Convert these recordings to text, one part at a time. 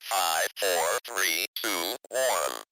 5, 4, 3, 2, 1.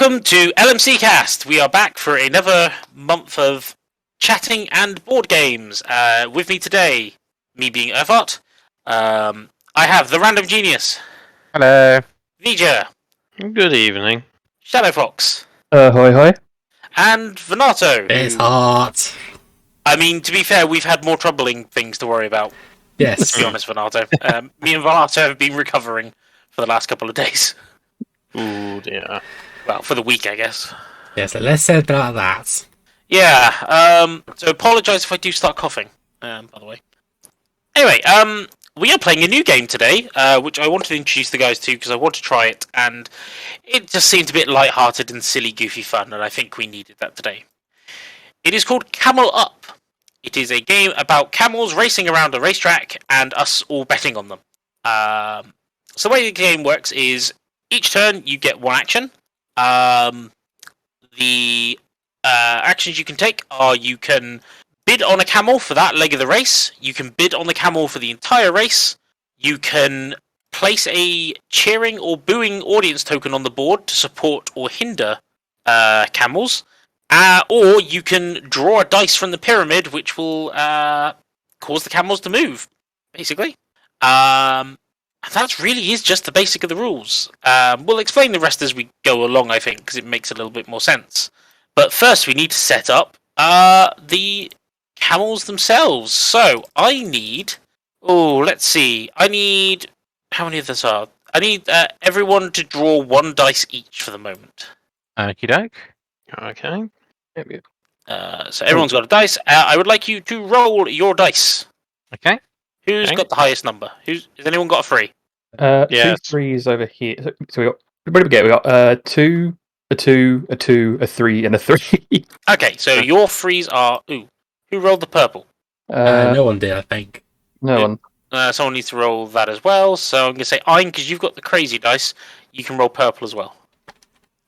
Welcome to LMC Cast. We are back for another month of chatting and board games. With me today, me being Earthart, I have the Random Genius. Hello. Vija. Good evening. ShadowFox. Hoi hoi. And Venato. It's hot. I mean, to be fair, we've had more troubling things to worry about. Yes. Let's be honest, Venato. Me and Venato have been recovering for the last couple of days. Ooh, dear. Well, for the week, I guess. Yeah, so let's say about that. Yeah, so apologise if I do start coughing, by the way. Anyway, we are playing a new game today, which I wanted to introduce the guys to because I want to try it, and it just seemed a bit light-hearted and silly, goofy fun, and I think we needed that today. It is called Camel Up. It is a game about camels racing around a racetrack and us all betting on them. So the way the game works is each turn you get one action. The actions you can take are you can bid on a camel for that leg of the race. You can bid on the camel for the entire race. You can place a cheering or booing audience token on the board to support or hinder camels. Or you can draw a dice from the pyramid, which will cause the camels to move, basically. And that really is just the basic of the rules. We'll explain the rest as we go along, I think, because it makes a little bit more sense. But first, we need to set up the camels themselves. So, I need... Oh, let's see. I need... How many of this are? I need everyone to draw one dice each for the moment. Okie doke. Okay. There we go. So everyone's got a dice. I would like you to roll your dice. Okay. Who's got the highest number? Has anyone got a 3? Yes. 2 threes over here. So we got. What did we get? We got 2, a 2, a 2, a 3, and a 3. Okay, so your 3s are... Ooh, who rolled the purple? No one did, I think. No one. Someone needs to roll that as well. So I'm going to say Ein, because you've got the crazy dice. You can roll purple as well.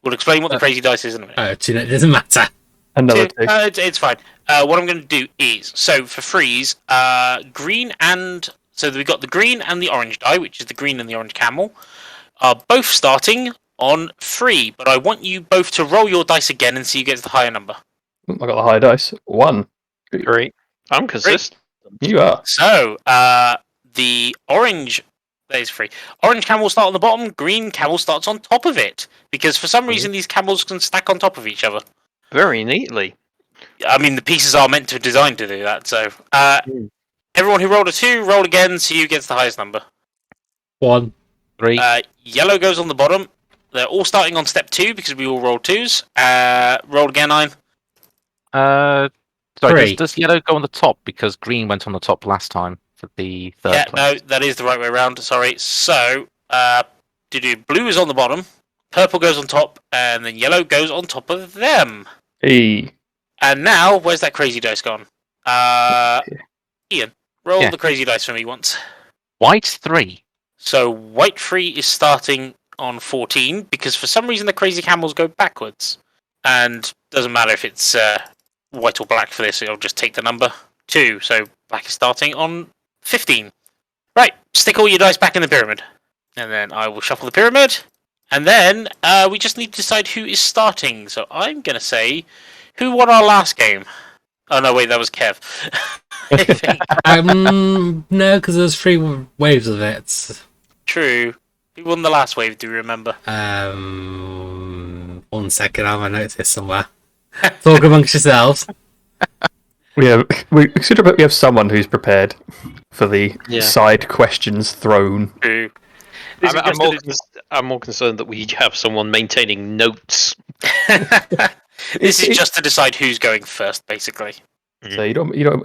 We'll explain what the crazy dice is in a minute. Oh, it doesn't matter. Another 2. It's fine. What I'm going to do is... So for 3s, green and... So we've got the green and the orange die, which is the green and the orange camel, are both starting on 3. But I want you both to roll your dice again and see who gets the higher number. I got the higher dice. 1. 3. I'm consistent. You are. So, the orange... That is 3. Orange camel start on the bottom, green camel starts on top of it. Because for some reason these camels can stack on top of each other. Very neatly. I mean, the pieces are meant to design to do that, so... Everyone who rolled a 2, roll again, see who gets the highest number. 1. 3. Yellow goes on the bottom. They're all starting on step 2 because we all rolled 2s. Roll again, Ein. Sorry, 3. Does yellow go on the top because green went on the top last time for the third Yeah, place? no, that is the right way around. Sorry. So, blue is on the bottom, purple goes on top, and then yellow goes on top of them. E. And now, where's that crazy dice gone? Ian, roll the crazy dice for me once. White 3. So, white 3 is starting on 14 because for some reason the crazy camels go backwards. And doesn't matter if it's white or black for this, it'll just take the number 2. So, black is starting on 15. Right, stick all your dice back in the pyramid. And then I will shuffle the pyramid. And then we just need to decide who is starting. So I'm going to say, who won our last game? Oh, no, wait, that was Kev. I think. No, because there's 3 waves of it. True. Who won the last wave, do you remember? 1 second, I have my notes here somewhere. Talk amongst yourselves. We have someone who's prepared for the side questions thrown. True. I'm more concerned that we have someone maintaining notes. This is just to decide who's going first, basically. So it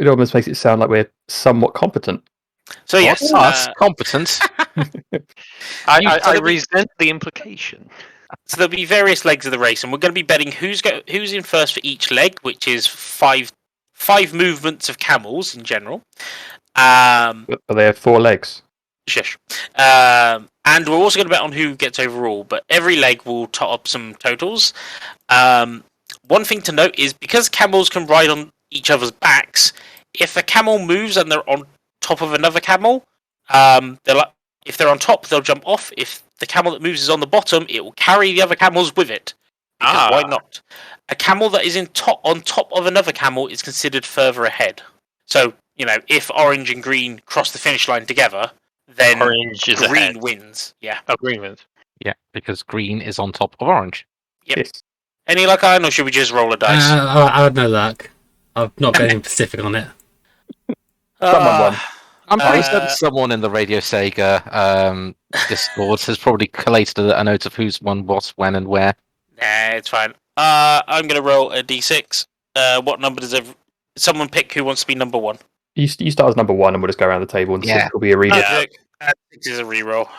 almost makes it sound like we're somewhat competent. So yes, competent. I resent the implication. So there'll be various legs of the race, and we're going to be betting who's in first for each leg, which is five movements of camels in general. But they have 4 legs. Shush. And we're also going to bet on who gets overall, but every leg will tot up some totals. One thing to note is because camels can ride on each other's backs, if a camel moves and they're on top of another camel, if they're on top, they'll jump off. If the camel that moves is on the bottom, it will carry the other camels with it. Because why not? A camel that is on top of another camel is considered further ahead. So, if orange and green cross the finish line together, then Orange is green ahead. wins. Yeah. Oh, green wins. Yeah, because green is on top of orange. Yep. Yes. Any luck, Iron, or should we just roll a dice? I had no luck. I've not got anything specific on it. Someone won. I'm pretty certain someone in the Radio Sega Discord has probably collated a note of who's won what, when, and where. Nah, it's fine. I'm going to roll a d6. What number does someone pick who wants to be number 1? You start as number 1 and we'll just go around the table and 6 will be a reader. 6 is a reroll.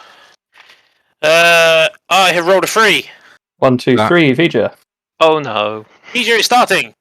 I have rolled a 3. 1, 2, 3, Vija. Oh no. Vija is starting.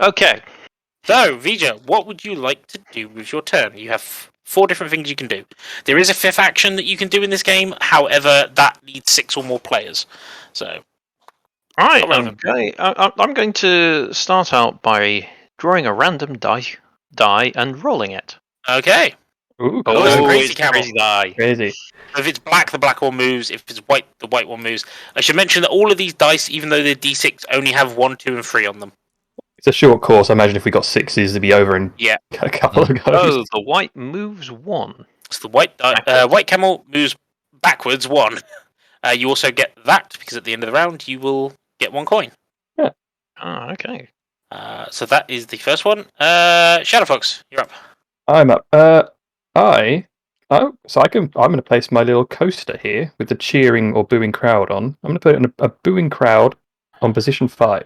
Okay. So, Vija, what would you like to do with your turn? You have 4 different things you can do. There is a 5th action that you can do in this game. However, that needs 6 or more players. So, Alright, okay. I'm going to start out by drawing a random die and rolling it. okay. Ooh, Oh, it's a crazy it's camel. crazy die. crazy. If it's black, the black one moves. If it's white, the white one moves. I should mention that all of these dice, even though they're D6, only have 1, 2, and 3 on them. It's a short course. I imagine if we got 6s, it'd be over in a couple of goes. Oh, the white moves 1. So the white camel moves backwards 1. You also get that, because at the end of the round, you will get 1 coin. Ah, okay. So that is the first one. ShadowFox, you're up. I'm up. I'm going to place my little coaster here with the cheering or booing crowd on. I'm going to put it in a booing crowd on position 5.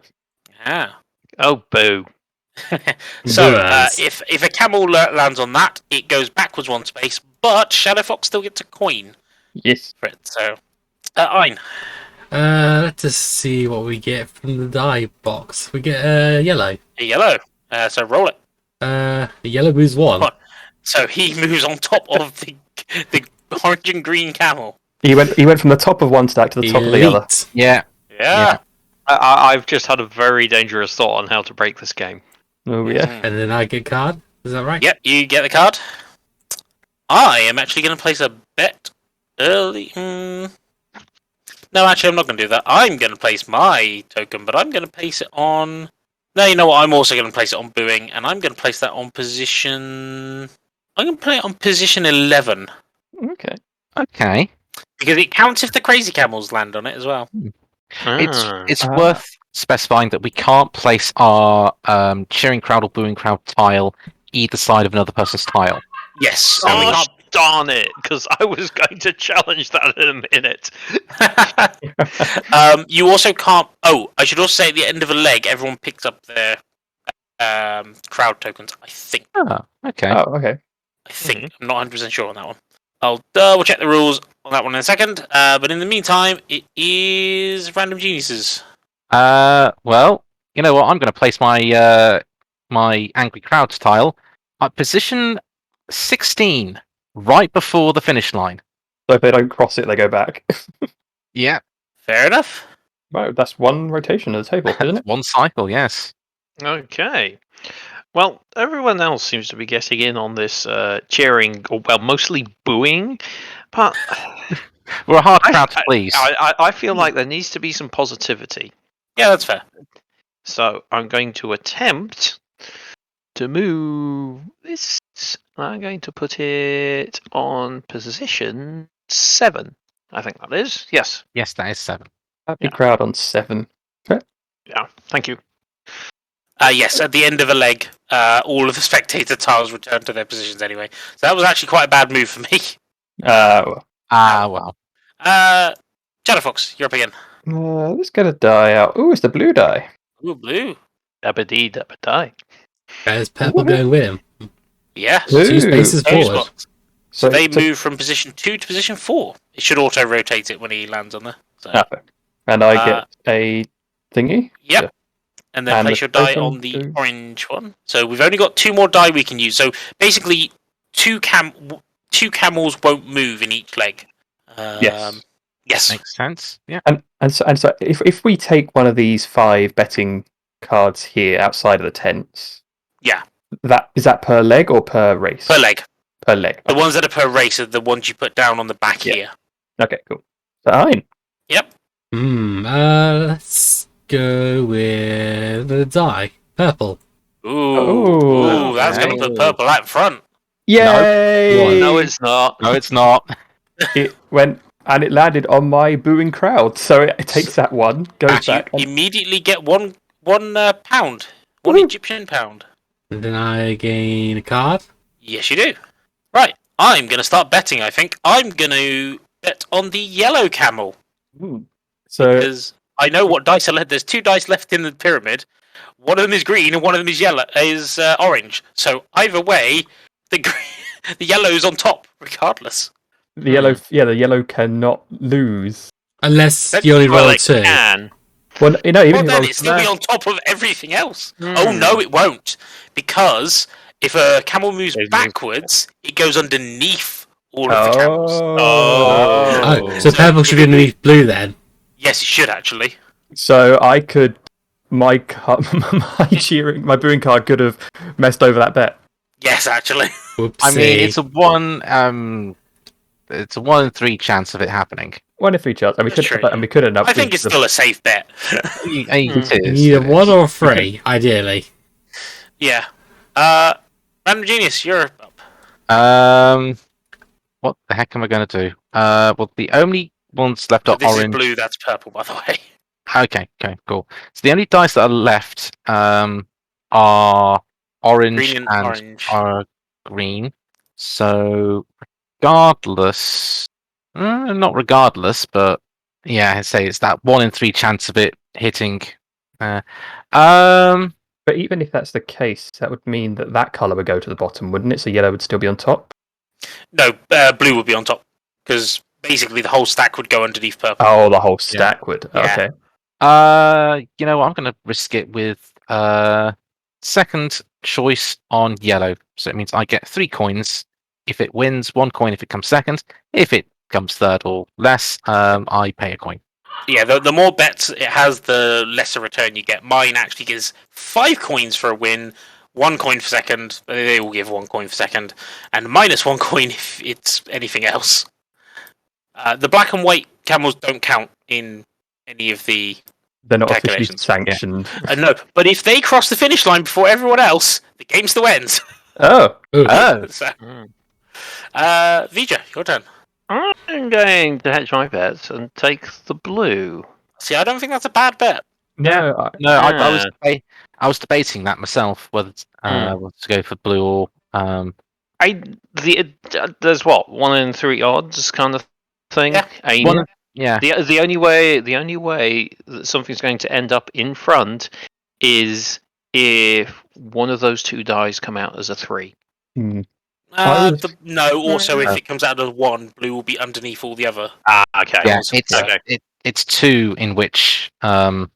Ah. Oh, boo. So, if a camel lands on that, it goes backwards 1 space, but ShadowFox still gets a coin Yes. for it. So, Ein. Let's just see what we get from the die box. We get a yellow. A yellow. So roll it. The yellow moves 1. What? So he moves on top of the orange and green camel. He went from the top of one stack to the top of the other. Elite. Yeah. Yeah. I've just had a very dangerous thought on how to break this game. Oh yeah. And then I get a card. Is that right? Yep, you get the card. I am actually going to place a bet early. No, actually, I'm not going to do that. I'm going to place my token, but I'm going to place it on... No, you know what? I'm also going to place it on booing, and I'm going to place that on position I'm going to play it on position 11 Okay. Okay. because it counts if the crazy camels land on it as well. It's Ah. worth specifying that we can't place our cheering crowd or booing crowd tile either side of another person's tile. Yes. And we Gosh darn it! Because I was going to challenge that in a minute. can't. You also can't. Oh, I should also say at the end of a leg, everyone picks up their crowd tokens. I think. Okay. Oh, okay. I think. I'm not 100% sure on that one. I'll double check the rules on that one in a second. But in the meantime, it is Random Geniuses. Well, you know what? I'm going to place my my angry crowds tile at position 16, right before the finish line. So if they don't cross it, they go back. Yeah. Fair enough. Wow, that's one rotation of the table, isn't it? One cycle, yes. Okay. Well, everyone else seems to be getting in on this cheering, or well, mostly booing. But We're a hard crowd to please. I feel like there needs to be some positivity. Yeah, that's fair. So I'm going to attempt to move this. I'm going to put it on position 7. I think that is. Yes. Yes, that is 7. Happy crowd on 7. Yeah. Thank you. Yes, at the end of a leg, all of the spectator tiles return to their positions anyway. So that was actually quite a bad move for me. Well. Well. ShadowFox, you're up again. Let's get a die out. Oh, it's the blue die. Ooh, blue. Dabba-dee, dabba-die. Is purple going with him? Yeah. Ooh. 2 spaces Two forward. spots. So they move from position 2 to position 4. It should auto-rotate it when he lands on there. So. And I get a thingy? Yep. Yeah. And then And place the your die token on the to- orange one. So we've only got 2 more die we can use. So basically, two camels won't move in each leg. Yes. Yes. Makes sense. Yeah. And so if we take one of these 5 betting cards here outside of the tents, Yeah. that is that per leg or per race? Per leg. Per leg. The ones that are per race are the ones you put down on the back Yeah. here. Okay, cool. Fine. Yep. Let's go with the die. Purple. Ooh, that's okay. going to put purple out in front. Yay! No, it's not. No, it's not. It went and it landed on my booing crowd, so it takes that one, goes back. You And immediately get one pound. One Woohoo. Egyptian pound. And then I gain a card. Yes, you do. Right. I'm going to start betting, I think. I'm going to bet on the yellow camel. so Because I know what dice are left. There's 2 dice left in the pyramid. One of them is green and one of them is orange. So either way, the yellow's on top, regardless. the yellow cannot lose. Unless you only roll Well, a 2. can. Well, you know, even Well, if then I it's still be was on top of everything else. Oh no, it won't, because if a camel moves backwards, it goes underneath all of the camels. Oh, so purple should be underneath blue then. Yes, it should actually. So I could my booing card could have messed over that bet. Yes, actually. Whoopsie. I mean, it's a 1 in 3 chance of it happening. 1 in 3 chance, and we That's could true, and we could have. I think it's still a safe bet. It is. Either 1 or 3, ideally. Yeah. Random Genius, you're up. What the heck am I going to do? Well, the only ones left are This orange. is blue, that's purple, by the way. Okay, cool. So the only dice that are left are orange Green and and orange. are green. So regardless, not regardless, but yeah, I'd say it's that 1 in 3 chance of it hitting. But even if that's the case, that would mean that colour would go to the bottom, wouldn't it? So yellow would still be on top. No, blue would be on top, because basically the whole stack would go underneath purple. Oh, the whole stack would. Yeah. Okay. You know what? I'm going to risk it with second choice on yellow. So it means I get 3 coins if it wins, 1 coin if it comes second. If it comes third or less, I pay a coin. Yeah, the more bets it has, the lesser return you get. Mine actually gives 5 coins for a win, 1 coin for second. They all give 1 coin for second, and minus 1 coin if it's anything else. The black and white camels don't count in any of the They're not officially calculations. sanctioned. no, but if they cross the finish line before everyone else, the game still ends. Oh, Ooh. Oh, So, Mm. Vija, your turn. I'm going to hedge my bets and take the blue. See, I don't think that's a bad bet. no. no, Ah. I was debating that myself whether to go for blue or There's what 1 in 3 odds kind of thing. Yeah. one. Yeah, The only way that something's going to end up in front is if one of those 2 dice come out as a 3. Hmm. I was- No, also if it comes out as 1, blue will be underneath all the other. Okay. yeah. Okay. It's 2 in which But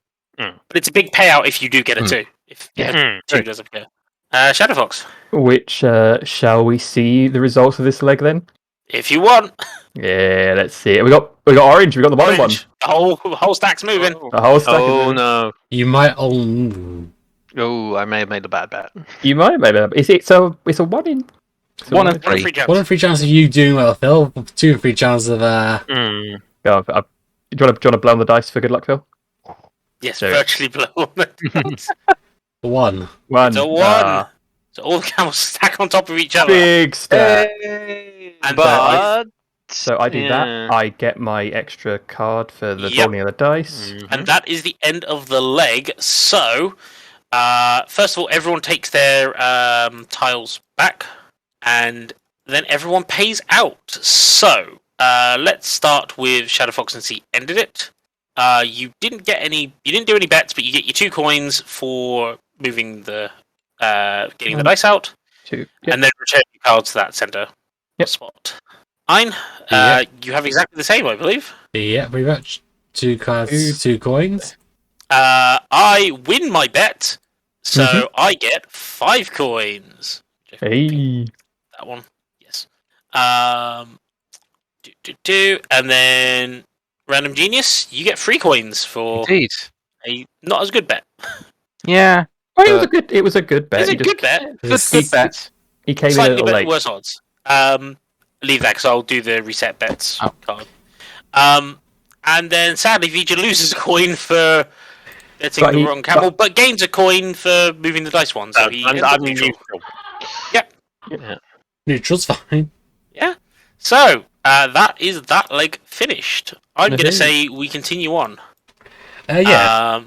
it's a big payout if you do get a 2. If Yeah. a 2 does appear. ShadowFox, Which shall we see the results of this leg then? if you want. Yeah, let's see it. We got orange. We got the bottom Orange. The whole stack's moving. one. The whole stack. Oh is no! You might. Oh, I may have made a bad bet. You might maybe. It's a 1 in. it's a 1 in- and 1 in 3. 3 jumps. 1 in 3 chance of you doing well, Phil. 2 in 3 chance of Mm. Go on, do you want to blow on the dice for good luck, Phil? Yes, There. virtually blow on the dice. 1. 1. It's a 1. So all the camels stack on top of each other. Big stack. And But So I do yeah. that. I get my extra card for the Yep. rolling of the dice. And that is the end of the leg. So, first of all, everyone takes their tiles back, and then everyone pays out. So, let's start with ShadowFox since he ended it. You didn't do any bets, but you get your 2 coins for moving the getting the dice out, 2. Yep. and then return your cards to that center spot. Ein, you have exactly the same, I believe. Yeah, pretty much. 2 cards, 2 coins. I win my bet, so I get 5 coins. Hey. That one, yes. And then Random Genius, you get 3 coins for Indeed. a not as good bet. Yeah, Well, it was a good bet. It's a He just- good bet, good bet. He came in a slightly little late. worse odds. Leave that because I'll do the reset bets Oh. card. And then sadly, Vija loses a coin for betting But the he- wrong camel, but gains a coin for moving the dice one. So he ends up I'm neutral. neutral. Neutral's fine. So that is that leg finished. I'm going to Mhm. say we continue on. Yeah.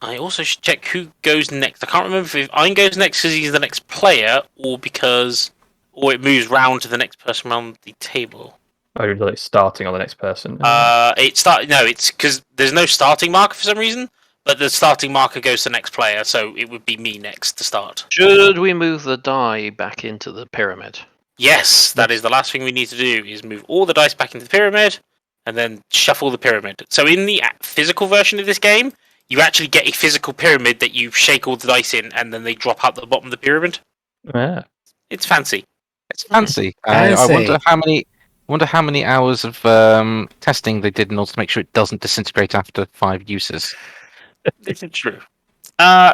I also should check who goes next. I can't remember if Ein goes next because he's the next player, or it moves round to the next person around the table. Oh, it's starting on the next person. It's because there's no starting marker for some reason, but the starting marker goes to the next player, so it would be me next to start. Should we move the die back into the pyramid? Yes, that is the last thing we need to do, is move all the dice back into the pyramid, and then shuffle the pyramid. So in the physical version of this game, you actually get a physical pyramid that you shake all the dice in, and then they drop out the bottom of the pyramid. Yeah. It's fancy. It's fancy. Fancy. I wonder how many hours of testing they did in order to make sure it doesn't disintegrate after 5 uses. This is true.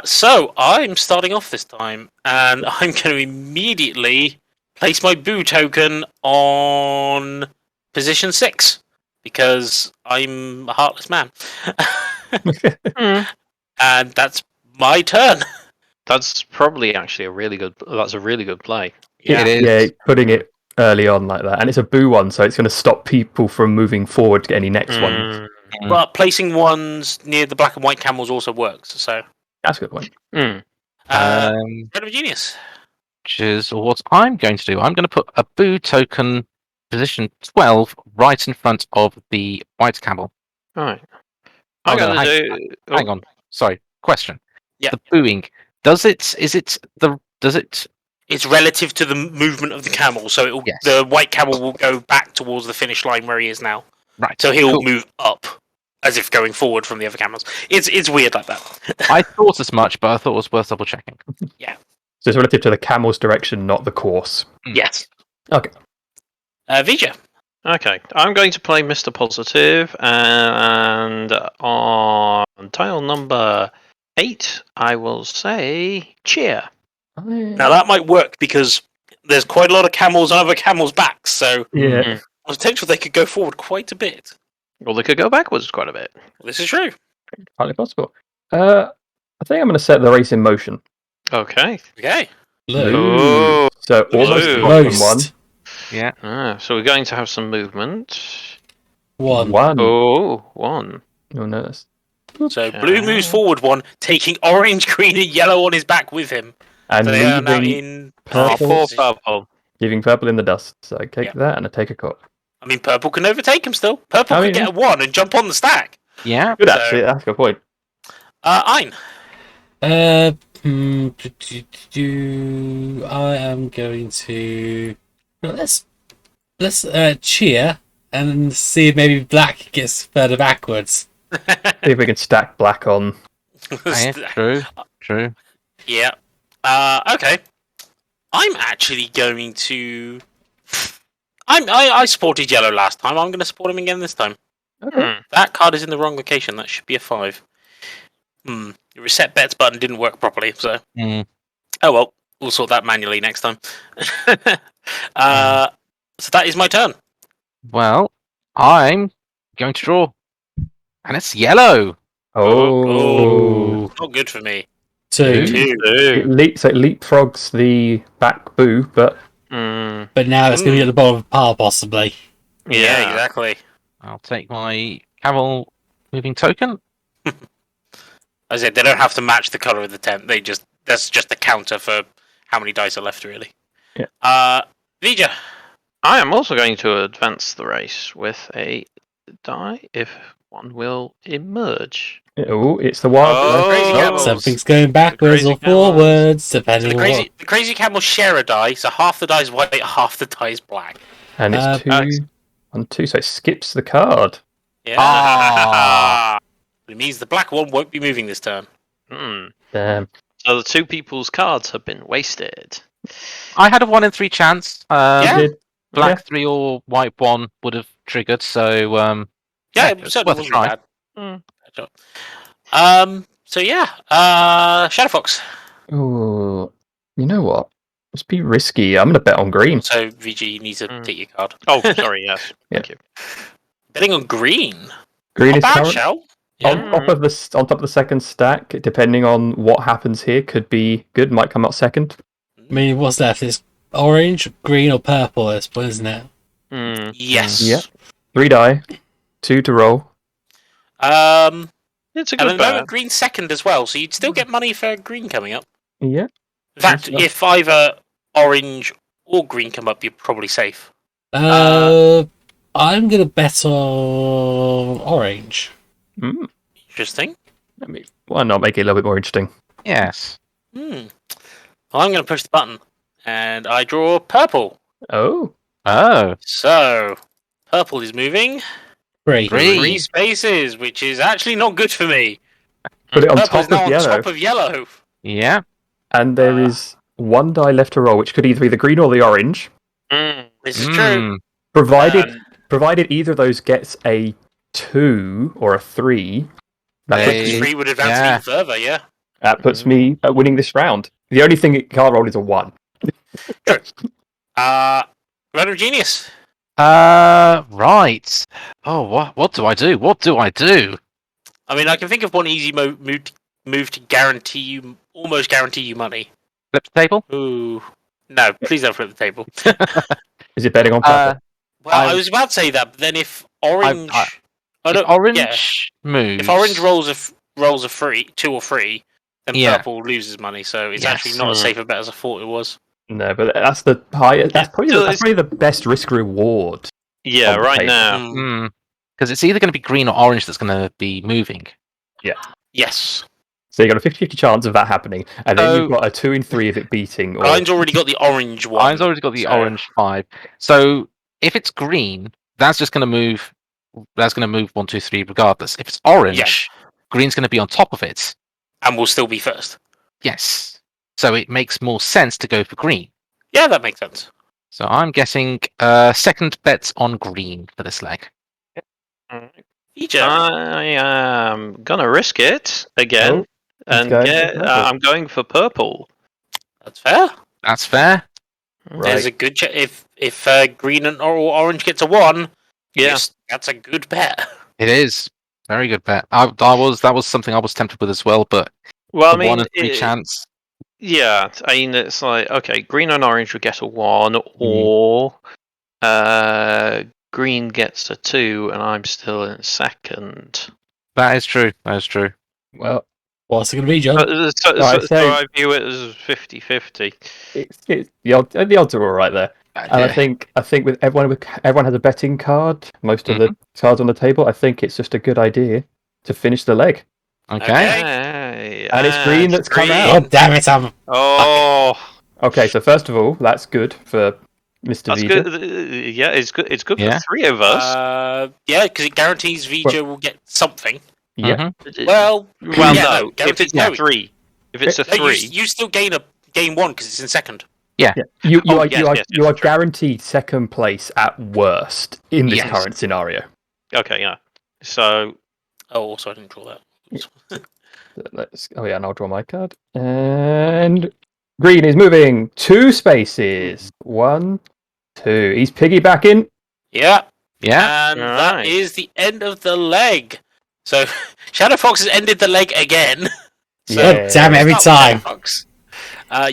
So I'm starting off this time, and I'm going to immediately place my boo token on position 6 because I'm a heartless man, and that's my turn. That's probably actually a really good play. Yeah. It is. Yeah, putting it early on like that, and it's a boo one, so it's going to stop people from moving forward to get any next one. But placing ones near the black and white camels also works. So That's a good point. Red of Genius. Which is what I'm going to do. I'm going to put a boo token position 12 right in front of the white camel. Right. Oh, I'm no, going to do. Hang on. Sorry. Question. Yeah. The booing. Does it? It's relative to the movement of the camel, so Yes. the white camel will go back towards the finish line where he is now. Right. So he'll cool. move up, as if going forward from the other camels. It's weird like that. I thought as much, but I thought it was worth double checking. So it's relative to the camel's direction, not the course. Yes. Okay. Vija. Okay, I'm going to play Mr. Positive, and on tile number 8, I will say cheer. Now that might work because there's quite a lot of camels on other camels' backs, so Yeah. potential they could go forward quite a bit. Or they could go backwards quite a bit. Well, this is true. Highly possible. I think I'm going to set the race in motion. Okay. Okay. Blue. Oh, So almost blue. the bottom one. Most. Yeah. So we're going to have some movement. One. Oh, one. Oh no, that's So blue moves forward one, taking orange, green, and yellow on his back with him. and So they are now leaving in purple. Poor position. purple. Giving purple in the dust. So I take Yeah. that and I take a cut. I mean, purple can overtake him still. Purple I could mean, get a 1 and jump on the stack. Yeah. Good So- actually, that's a good point. Ein. I am going to let's cheer and see if maybe black gets further backwards. See if we can stack black on. Yeah, true. Yeah. Okay. I'm actually going to. I supported yellow last time. I'm going to support him again this time. Hmm. That card is in the wrong location. That should be a 5. The reset bets button didn't work properly, so. Mm. Oh well, we'll sort that manually next time. So that is my turn. Well, I'm going to draw, and it's yellow. Oh. Not good for me. 2. So it leapfrogs the back boo, but Hmm. But now it's going to be at the bottom of the pile, possibly. Yeah, exactly. I'll take my camel moving token. As I said, they don't have to match the color of the tent. That's just the counter for how many dice are left, really. Yeah. Vija. I am also going to advance the race with a die if one will emerge. oh, it's the wild. Oh, crazy camels. Something's going backwards crazy or forwards, depending So on what. the crazy camels share a die, so half the die is white, half the die is black. And it's Alex. 2-1-2, so it skips the card. Yeah. Ah. It means the black one won't be moving this turn. Hmm. Damn. So the two people's cards have been wasted. I had a 1 in 3 chance. Yeah. Did- Black 3 or white 1 would have triggered. So Yeah, it's it certainly worth a wasn't try. bad. So yeah. ShadowFox. Oh, you know what? Let's be risky. I'm going to bet on green. So VG, you need to take your card. Oh, sorry, yes. Thank you. Betting on green. Green Not is bad, current. Shell. On Yeah. top of the second stack, depending on what happens here, could be good. Might come out second. I mean, what's left? It's orange, green, or purple at this point, isn't it? Hmm. Yes. Yeah. 3 die, 2 to roll. It's a And at good the moment, bet. green's second as well, so you'd still get money for green coming up. Yeah. In fact, Yes, if either orange or green come up, you're probably safe. I'm gonna bet on orange. Mm. Interesting. I mean, why not make it a little bit more interesting? yes. Well, I'm going to push the button, and I draw purple. Oh. Oh. So, purple is moving 3. Three. 3 spaces, which is actually not good for me. Put it on Purple is top now of on yellow. top of yellow. Yeah. And there is 1 die left to roll, which could either be the green or the orange. Hmm. This is true. Mm. Provided either of those gets a 2 or a 3, that puts, They- 3 would advance yeah. even further, yeah. that puts me at winning this round. The only thing it can't roll is a 1. Random Genius. Right. Oh, what do I do? What do I do? I mean, I can think of one easy move to guarantee you, almost guarantee you money. Flip the table? Ooh. No, please don't flip the table. Is it betting on purple? Well, I was about to say that, but then if orange... If don't- orange yeah. moves. If orange rolls a free, 2 or 3, then Yeah. purple loses money, so it's Yes. actually not as safe a bet as I thought it was. No, but that's the highest. That's probably the best risk reward. Yeah, On the right table. now. Because it's either going to be green or orange that's going to be moving. Yes. So you got a 50-50 chance of that happening, and then So- you've got a 2 in 3 of it beating. Or Ryan's already got the orange one. Mine's already got the so- orange 5. So if it's green, that's just going to move. That's going to move 1, 2, 3 regardless. If it's orange, Yeah. green's going to be on top of it. And will still be first. Yes. So it makes more sense to go for green. Yeah, that makes sense. So I'm getting second bets on green for this leg. Egypt. I am gonna risk it again Oh, and going for get. purple. I'm going for purple. That's fair. That's fair. There's Right. a good if green or orange gets a 1, Yeah. yes, that's a good bet. It is very good bet. That was something I was tempted with as well, but Well, I the mean, 1 in 3 chance. Yeah, I mean, it's like, okay, green and orange would get a 1, or green gets a 2, and I'm still in second. That is true. That is true. Well, What's it going to be, John? So I'd say- I view it as 50-50. it's the odds are all right there. And I think with everyone has a betting card. Most of the cards on the table. I think it's just a good idea to finish the leg. Okay. Hey, And it's green that's come out. God damn it, I'm... Oh, Okay, so first of all, that's good for Mr. that's Vija. good. Yeah, it's good. It's good Yeah. for 3 of us. Yeah, because it guarantees Vija will get something. Yeah. Well, Well, yeah, no. If guarantees it's no. a 3, if it's a No, 3, you still gain 1 because it's in second. You Oh, are yes, you are true. guaranteed second place at worst in this Yes. current scenario. okay, yeah. So Oh, also I didn't draw that. And I'll draw my card. And green is moving 2 spaces. 1, 2. He's piggybacking. Yeah, Yeah. and that Alright. is the end of the leg. So ShadowFox has ended the leg again. So Yeah. God damn it, every start with time. ShadowFox.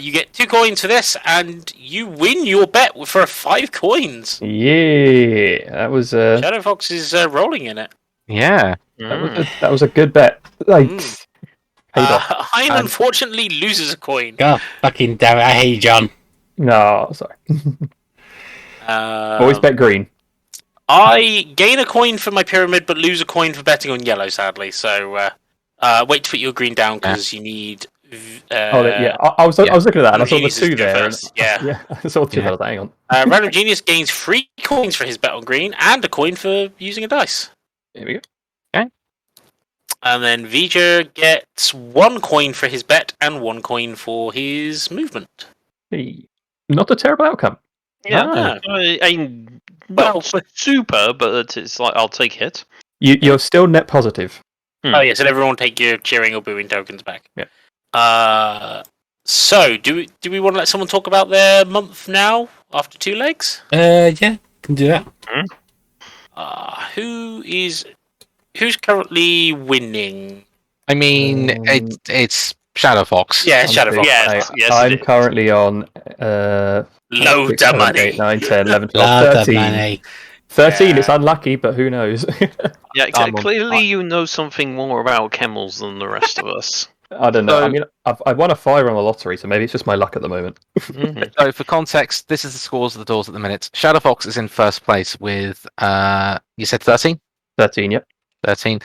You get 2 coins for this, and you win your bet for 5 coins. Yeah, that was ShadowFox is rolling in it. Yeah. that was a good bet. Like paid off. Hein And- unfortunately loses a coin. God fucking damn it, I hate you, John. No, sorry. Always bet green. I gain a coin for my pyramid, but lose a coin for betting on yellow, sadly. So wait to put your green down because you need. I was looking at that and I saw the Genius is 2 go there. first, yeah. Yeah, I saw 2 there. Hang on. Random Genius gains 3 coins for his bet on green and a coin for using a dice. Here we go. And then Vija gets 1 coin for his bet and 1 coin for his movement. Hey, not a terrible outcome. yeah. No. I mean, not super, but it's like I'll take it. You're still net positive. Oh yes, and everyone take your cheering or booing tokens back. Yeah. So do we want to let someone talk about their month now after 2 legs? Yeah, can do that. Who's currently winning? I mean, it's ShadowFox. Yeah, ShadowFox. Yes, yes, I'm it is. currently on Loads 6, of 7, money. 8, 9, 10, 11, 12, Lot of 13. money. 13, Yeah. it's unlucky, but who knows? Yeah, I'm on- clearly you know something more about camels than the rest of us. I don't know. So- I mean, I've won a 5 on the lottery, so maybe it's just my luck at the moment. Mhm. So for context, this is the scores of the doors at the minute. ShadowFox is in first place with you said 13? 13, yep. 13.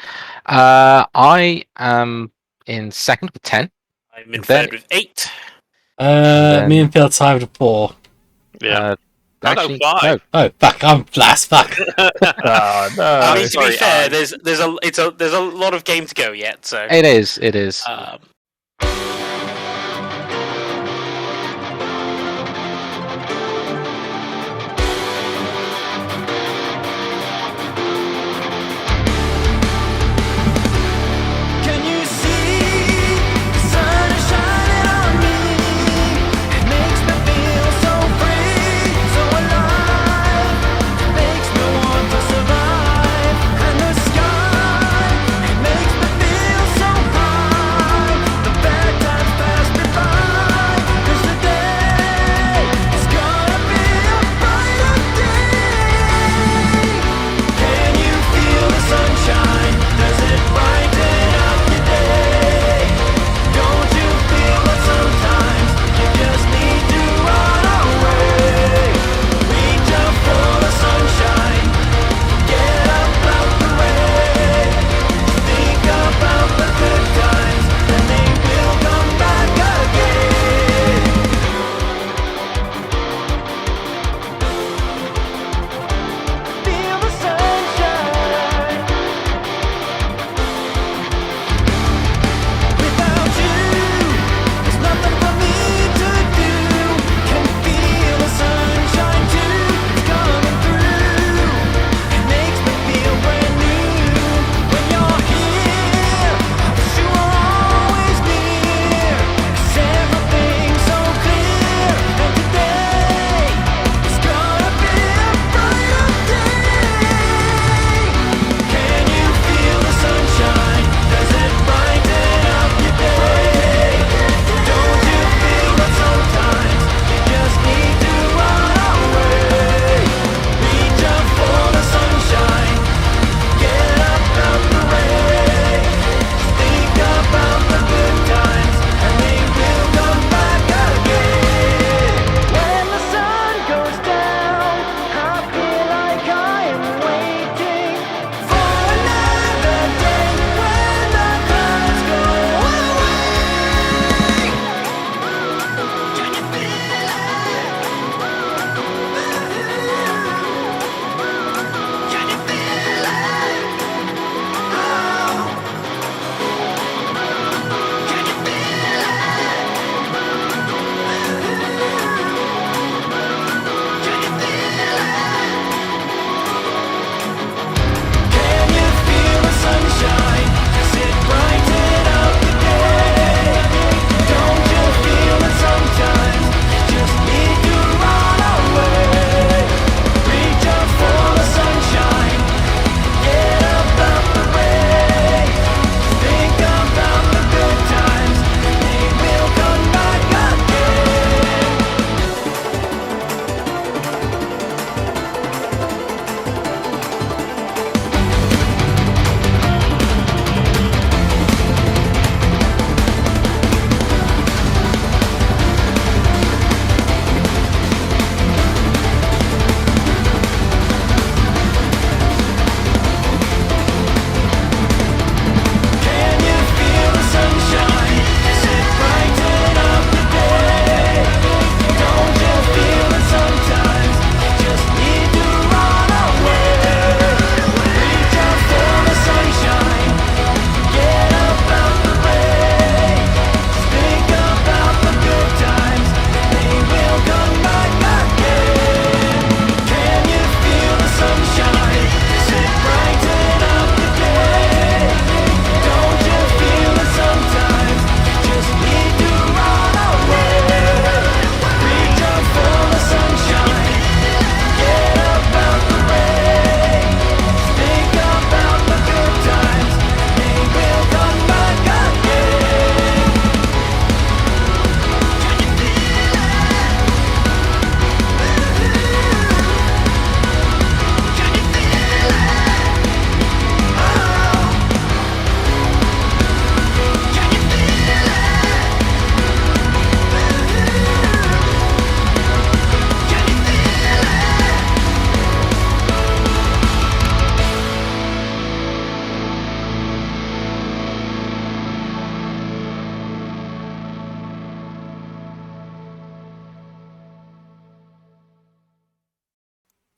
I am in second with 10. I'm in Then- third with 8. Me and Phil tied with 4. Yeah. Actually, no, 5. no. Oh, fuck, I'm last, fuck. Oh, no. I mean, to sorry, be fair, I- there's a lot of game to go yet. So It is. It is. Can you see the sun is shining on me? It makes me feel so free, so alive. It makes me want to survive. And the sky, it makes me feel so high.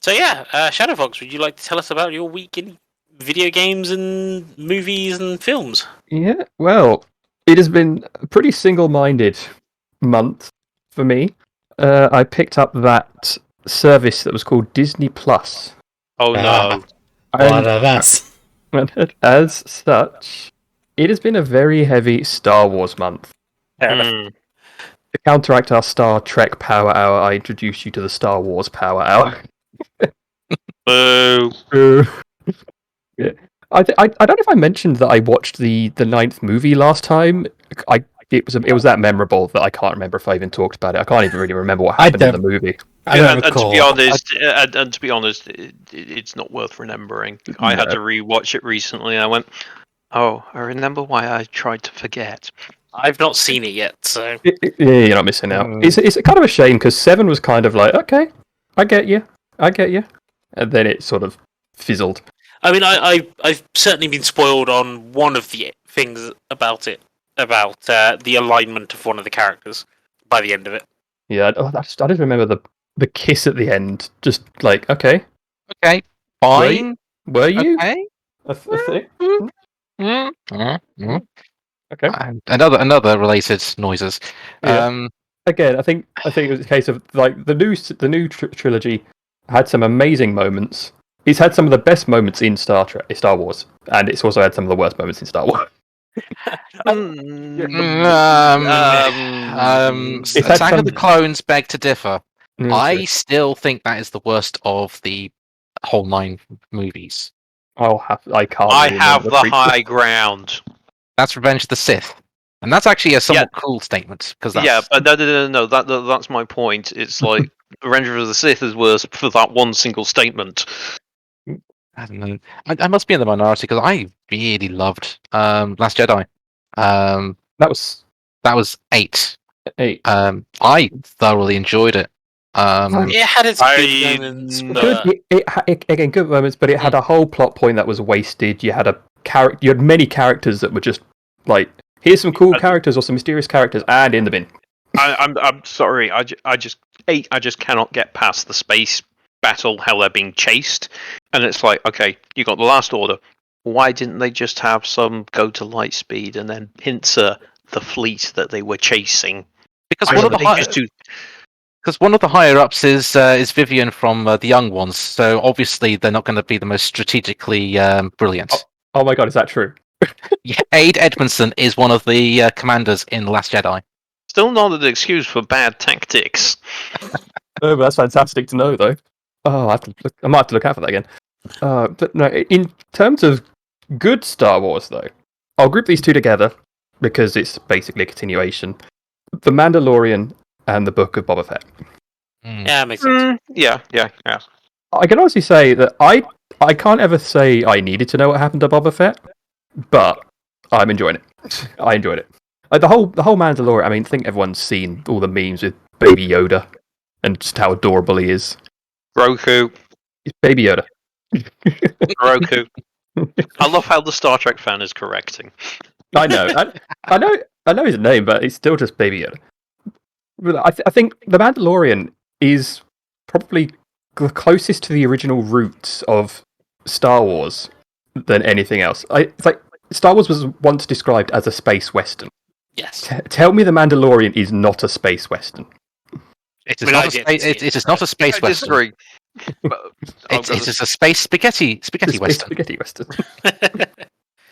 So yeah, ShadowFox, would you like to tell us about your week in video games and movies and films? Yeah, well, it has been a pretty single-minded month for me. I picked up that service that was called Disney Plus. Oh no. What that's. And as such, it has been a very heavy Star Wars month. Hmm. To counteract our Star Trek Power Hour, I introduced you to the Star Wars Power Hour. Boo. Yeah. I don't know if I mentioned that I watched the ninth movie last time. It was that memorable that I can't remember if I even talked about it. I can't even really remember what happened in the movie. I don't And to recall. be honest, it's not worth remembering. I had No. to rewatch it recently. And I went, oh, I remember why I tried to forget. I've not seen it yet, so Yeah, you're not missing out. It's kind of a shame because 7 was kind of like, okay, I get you, and then it sort of fizzled. I mean, I've certainly been spoiled on one of the things about it, about the alignment of one of the characters by the end of it. Yeah, I just remember the kiss at the end. Just like, okay, Okay, fine. were you? Okay. I think. Mm. Okay. Another related noises. Yeah. Again, I think it was a case of like the new trilogy had some amazing moments. It's had some of the best moments in Star Wars, and it's also had some of the worst moments in Star Wars. It's had Attack some- of the Clones beg to differ. Mm, I still think that is the worst of the whole 9 movies. I can't. I really have remember the prequels. high ground. That's Revenge of the Sith, and that's actually a somewhat cool statement because Yeah, but no. That's my point. It's like Revenge of the Sith is worse for that one single statement. I don't know. I must be in the minority because I really loved Last Jedi. That was That was 8. 8. I thoroughly enjoyed it. It had its good moments, but Again, good moments, but it had a whole plot point that was wasted. You had you had many characters that were just like, here's some cool characters or some mysterious characters, and in the bin. I'm sorry. I just cannot get past the space battle, how they're being chased, and it's like, okay, you got the Last Order. Why didn't they just have some go to light speed and then pincer the fleet that they were chasing? because Why one of the didn't they high, just do? because one of the higher ups is Vivian from the Young Ones, so obviously they're not going to be the most strategically brilliant. Oh my god, is that true? Yeah, Aide Edmondson is one of the commanders in The Last Jedi. Still not an excuse for bad tactics. Oh, that's fantastic to know, though. Oh, I might have to look out for that again. But no, in terms of good Star Wars, though, I'll group these two together because it's basically a continuation. The Mandalorian and the Book of Boba Fett. yeah, it makes sense. Yeah. I can honestly say that I can't ever say I needed to know what happened to Boba Fett, but I'm enjoying it. I enjoyed it. Like the whole Mandalorian. I mean, I think everyone's seen all the memes with Baby Yoda and just how adorable he is. Roku. It's Baby Yoda. Roku. I love how the Star Trek fan is correcting. I know. I know his name, but it's still just Baby Yoda. But I think the Mandalorian is probably the closest to the original roots of Star Wars than anything else. It's like Star Wars was once described as a space western. Yes. Tell me the Mandalorian is not a space western. It is I mean, not I a get space. it. It is not a space I western. disagree. It is a space spaghetti Space western. spaghetti western.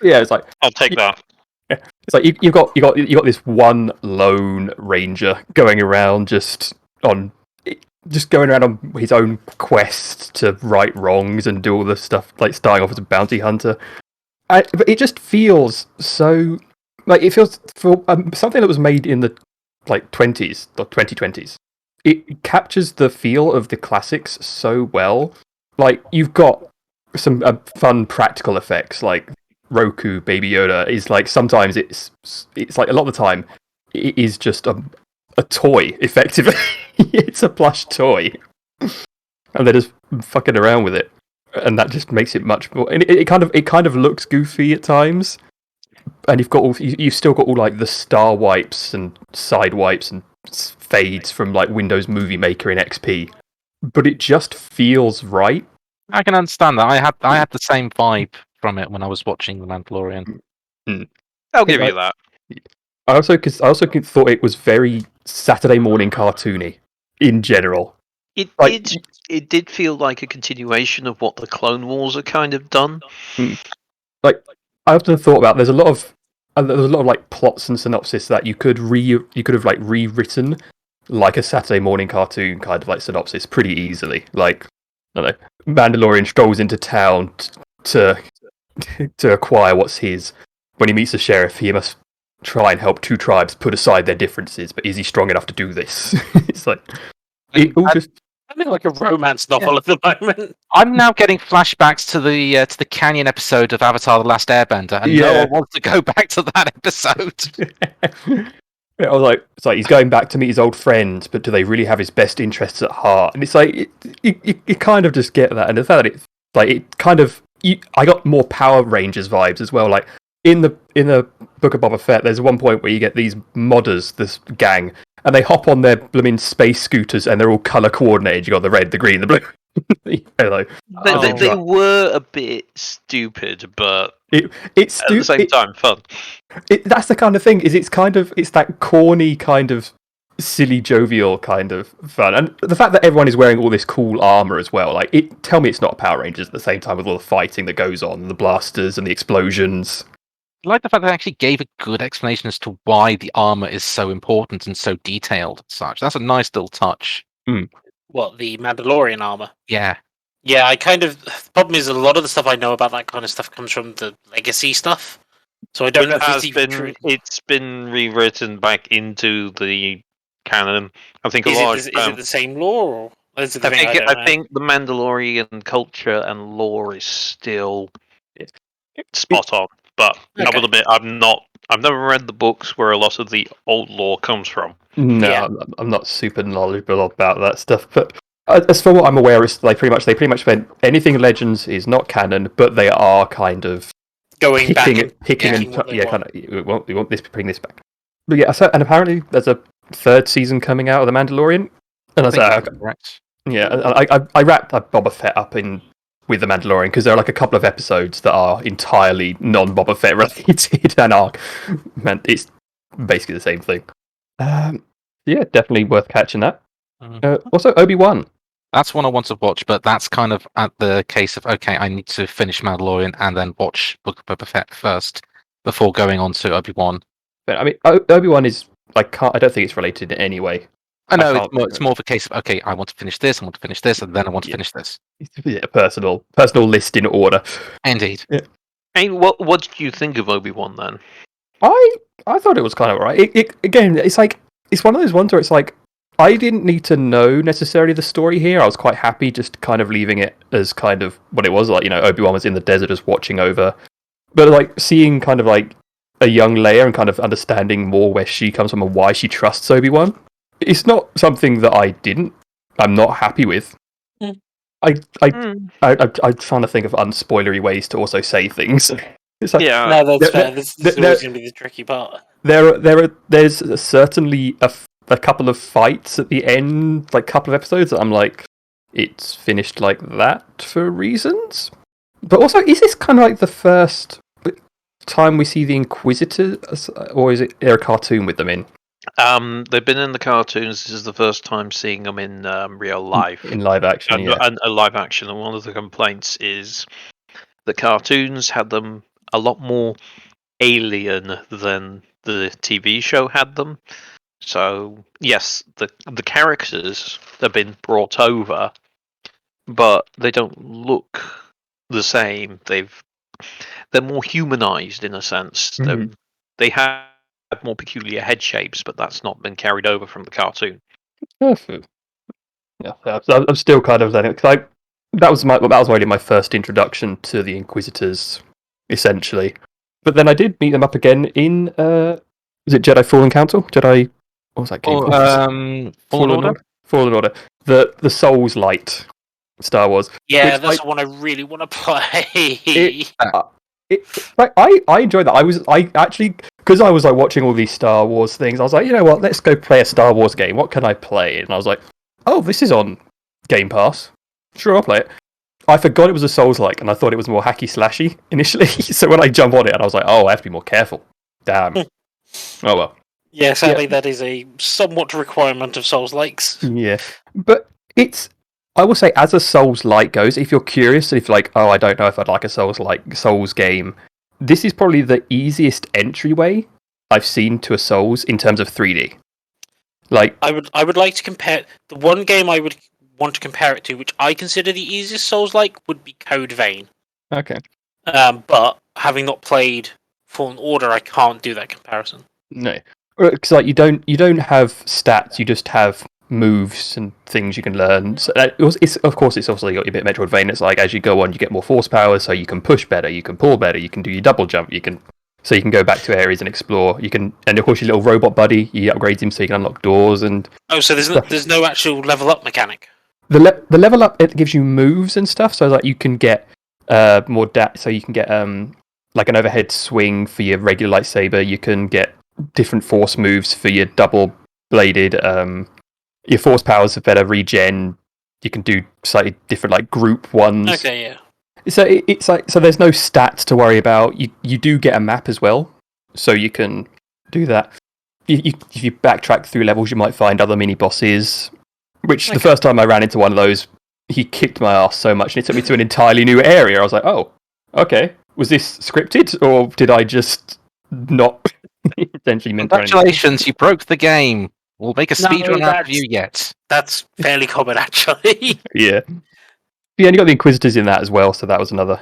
Yeah, it's like I'll take that. it's like you got this one lone ranger going around just going around on his own quest to right wrongs and do all this stuff, like starting off as a bounty hunter. But it just feels so like it feels for something that was made in the like 20s or 2020s. It captures the feel of the classics so well. Like you've got some fun practical effects, like Roku Baby Yoda is like sometimes it's like a lot of the time it is just a toy. Effectively, it's a plush toy, and they're just fucking around with it, and that just makes it much more. And it kind of looks goofy at times, and you've still got all like the star wipes and side wipes and fades from like Windows Movie Maker in XP, but it just feels right. I can understand that. I had the same vibe from it when I was watching The Mandalorian. I'll give I- you that. I also thought it was very Saturday morning cartoony in general. It Like- did. It did feel like a continuation of what the Clone Wars are kind of done. Like I often thought about there's a lot of like plots and synopsis that you could have like rewritten like a Saturday morning cartoon kind of like synopsis pretty easily. Like I don't know, Mandalorian strolls into town to acquire what's his. When he meets the sheriff, he must try and help two tribes put aside their differences. But is he strong enough to do this? It's like it all just. I'm in like a romance novel at the moment. I'm now getting flashbacks to the Canyon episode of Avatar: The Last Airbender, and no Yeah. one wants to go back to that episode. Yeah, I was like, it's like he's going back to meet his old friends, but do they really have his best interests at heart? And it's like you kind of just get that, and the fact that it's like it kind of I got more Power Rangers vibes as well. Like in the Book of Boba Fett, there's one point where you get these modders, this gang, and they hop on their blooming space scooters, and they're all color coordinated. You got the red, the green, the blue. Like, They were a bit stupid, but it's at the same time fun. That's the kind of thing. It's that corny kind of silly, jovial kind of fun, and the fact that everyone is wearing all this cool armor as well. Like, tell me it's not Power Rangers at the same time with all the fighting that goes on, the blasters and the explosions. I like the fact that they actually gave a good explanation as to why the armor is so important and so detailed and such. That's a nice little touch. What, the Mandalorian armor? Yeah. Yeah, the problem is a lot of the stuff I know about that kind of stuff comes from the legacy stuff. So I don't know if it's even true. It's been rewritten back into the canon. I think Is a lot. it the same lore? Or is it the I thing think don't know? the Mandalorian culture and lore is still spot on. But I Okay. will admit, I've never read the books where a lot of the old lore comes from. No, Yeah. I'm not super knowledgeable about that stuff, but as for what I'm aware, it's they pretty much went anything Legends is not canon, but they are kind of Going back picking and picking what they want. kind of we want this, bring this back. But yeah, so, and apparently there's a third season coming out of The Mandalorian, and I was like, okay, Correct. yeah, and I wrapped Boba Fett up with The Mandalorian because there are like a couple of episodes that are entirely non-Boba Fett related, and it's basically the same thing. Yeah, definitely worth catching that. Also, Obi-Wan. That's one I want to watch, but that's kind of at the case of, okay, I need to finish Mandalorian and then watch Book of Boba Fett first before going on to Obi-Wan. But I mean, Obi-Wan is like, I don't think it's related in any way. I know can't- it's more of a case of, okay, I want to finish this, and then I want to finish this. Yeah, personal list in order. Indeed. Hey, what did you think of Obi-Wan then? I thought it was kind of alright. Again, it's like it's one of those ones where it's like I didn't need to know necessarily the story here. I was quite happy just kind of leaving it as kind of what it was. Like, you know, Obi-Wan was in the desert just watching over. But like seeing kind of like a young Leia and kind of understanding more where she comes from and why she trusts Obi-Wan. It's not something that I'm not happy with. I'm trying to think of unspoilery ways to also say things. It's like, Yeah, No, that's there- fair. This is there- always going to be the tricky part. there's certainly a couple of fights at the end, like couple of episodes that I'm like, it's finished like that for reasons. But also, is this kind of like the first time we see the Inquisitors, or is it there a cartoon with them in? they've been in the cartoons. This is the first time seeing them in real life. In live action, yeah. And a live action. And one of the complaints is the cartoons had them a lot more alien than the TV show had them. So yes, the characters have been brought over, but they don't look the same. They're more humanized in a sense. Mhm. They have more peculiar head shapes, but that's not been carried over from the cartoon. Perfect. Yeah, I'm still kind of letting it, because that was really my first introduction to the Inquisitors, essentially. But then I did meet them up again in was it Jedi Fallen Council? What was that game? Fallen Order? Fallen Order. The Souls Light Star Wars. Yeah, Which that's the one I really want to play. I enjoyed that. I actually, because I was like watching all these Star Wars things, I was like, you know what, let's go play a Star Wars game. What can I play? And I was like, oh, this is on Game Pass. Sure, I'll play it. I forgot it was a Souls-like, and I thought it was more hacky-slashy initially. So when I jump on it, and I was like, oh, I have to be more careful. Damn. Oh well. Yeah, sadly, that is a somewhat requirement of Souls likes. Yeah. But I will say, as a Souls-like goes, if you're curious, and if you're like, oh, I don't know if I'd like a Souls game, this is probably the easiest entryway I've seen to a Souls in terms of 3D. Like, I would like to compare the one game I would want to compare it to, which I consider the easiest Souls-like, would be Code Vein. okay. But having not played Fallen Order, I can't do that comparison. No. Because like, you don't have stats, you just have moves and things you can learn. So it's also got a bit Metroidvania. It's like as you go on, you get more force power, so you can push better, you can pull better, you can do your double jump, you can go back to areas and explore. You can, and of course your little robot buddy, you upgrade him so you can unlock doors and. Oh, so there's no actual level up mechanic. The level up, it gives you moves and stuff. So like you can get more so you can get like an overhead swing for your regular lightsaber. You can get different force moves for your double bladed. Your force powers are better regen. You can do slightly different like group ones. Okay, yeah. So it's like, so there's no stats to worry about. You do get a map as well, so you can do that. If you backtrack through levels, you might find other mini bosses. Which the first time I ran into one of those, he kicked my ass so much, and it took me to an entirely new area. I was like, oh, okay. Was this scripted, or did I just not intentionally meant to run into- Congratulations, you broke the game. We'll make a speedrun out of that's- you yet. That's fairly common, actually. Yeah. Yeah, and you got the Inquisitors in that as well, so that was another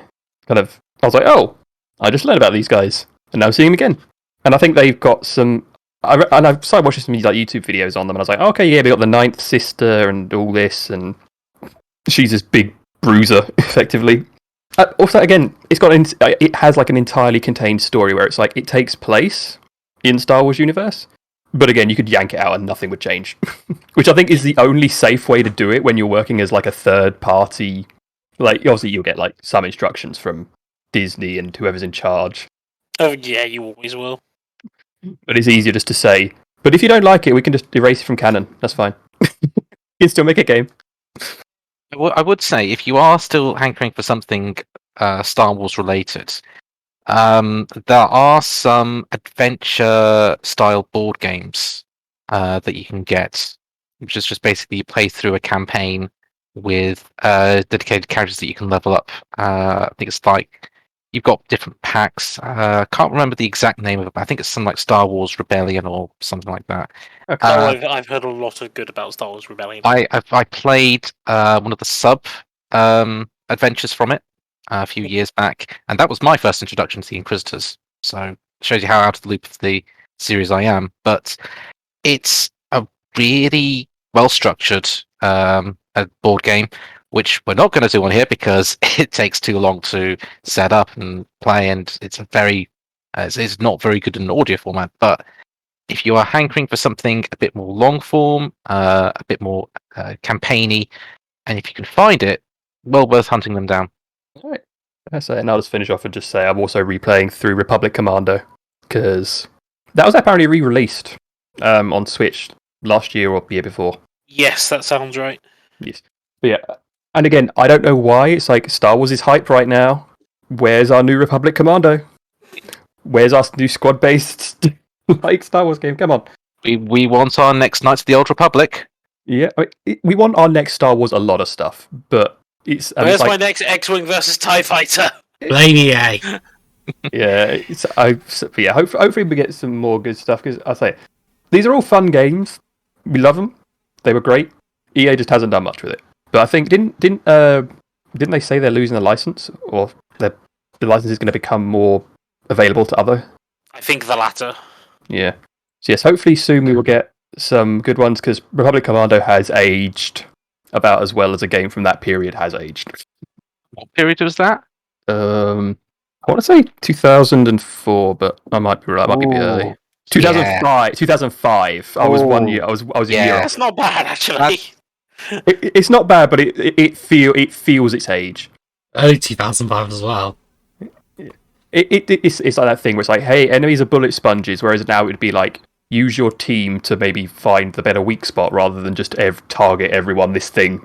kind of. I was like, oh, I just learned about these guys, and now I'm seeing them again. And I think they've got some. And I've started watching some like YouTube videos on them, and I was like, okay, yeah, we got the Ninth Sister and all this, and she's this big bruiser, effectively. Also, again, it has like an entirely contained story where it's like it takes place in Star Wars universe, but again, you could yank it out and nothing would change, which I think is the only safe way to do it when you're working as like a third party. Like, obviously, you'll get like some instructions from Disney and whoever's in charge. Oh yeah, you always will. But it's easier just to say, but if you don't like it, we can just erase it from canon. That's fine. You can still make a game. I would say, if you are still hankering for something Star Wars related, there are some adventure-style board games that you can get, which is just basically you play through a campaign with dedicated characters that you can level up. I think it's like you've got different packs. Can't remember the exact name of it, but I think it's something like Star Wars Rebellion or something like that. Okay. I've heard a lot of good about Star Wars Rebellion. I played one of the sub adventures from it a few years back, and that was my first introduction to the Inquisitors. So it shows you how out of the loop of the series I am. But it's a really well structured board game, which we're not going to do on here because it takes too long to set up and play, and it's it's not very good in an audio format. But if you are hankering for something a bit more long form, a bit more campaigny, and if you can find it, well worth hunting them down. All right. And I'll just finish off and just say I'm also replaying through Republic Commando, because that was apparently re-released on Switch last year or the year before. Yes, that sounds right. Yes. But yeah, and again, I don't know why. It's like Star Wars is hype right now. Where's our new Republic Commando? Where's our new squad-based like Star Wars game? Come on. We want our next Knights of the Old Republic. Yeah, we want our next Star Wars a lot of stuff, but it's. Where's like, my next X-Wing versus TIE Fighter? Blame EA. Yeah, hopefully we get some more good stuff, because I say these are all fun games. We love them. They were great. EA just hasn't done much with it. But I think didn't they say they're losing the license, or the license is going to become more available to other? I think the latter. Yeah. So yes, hopefully soon we will get some good ones, because Republic Commando has aged about as well as a game from that period has aged. What period was that? I want to say 2004, but I might be right. I might be a bit early. 2005. 2005. I was 1 year. I was a year. That's not bad, actually. It's not bad, but it feels its age. Early 2005 as well. It's like that thing where it's like, hey, enemies are bullet sponges, whereas now it would be like, use your team to maybe find the better weak spot rather than just target everyone this thing.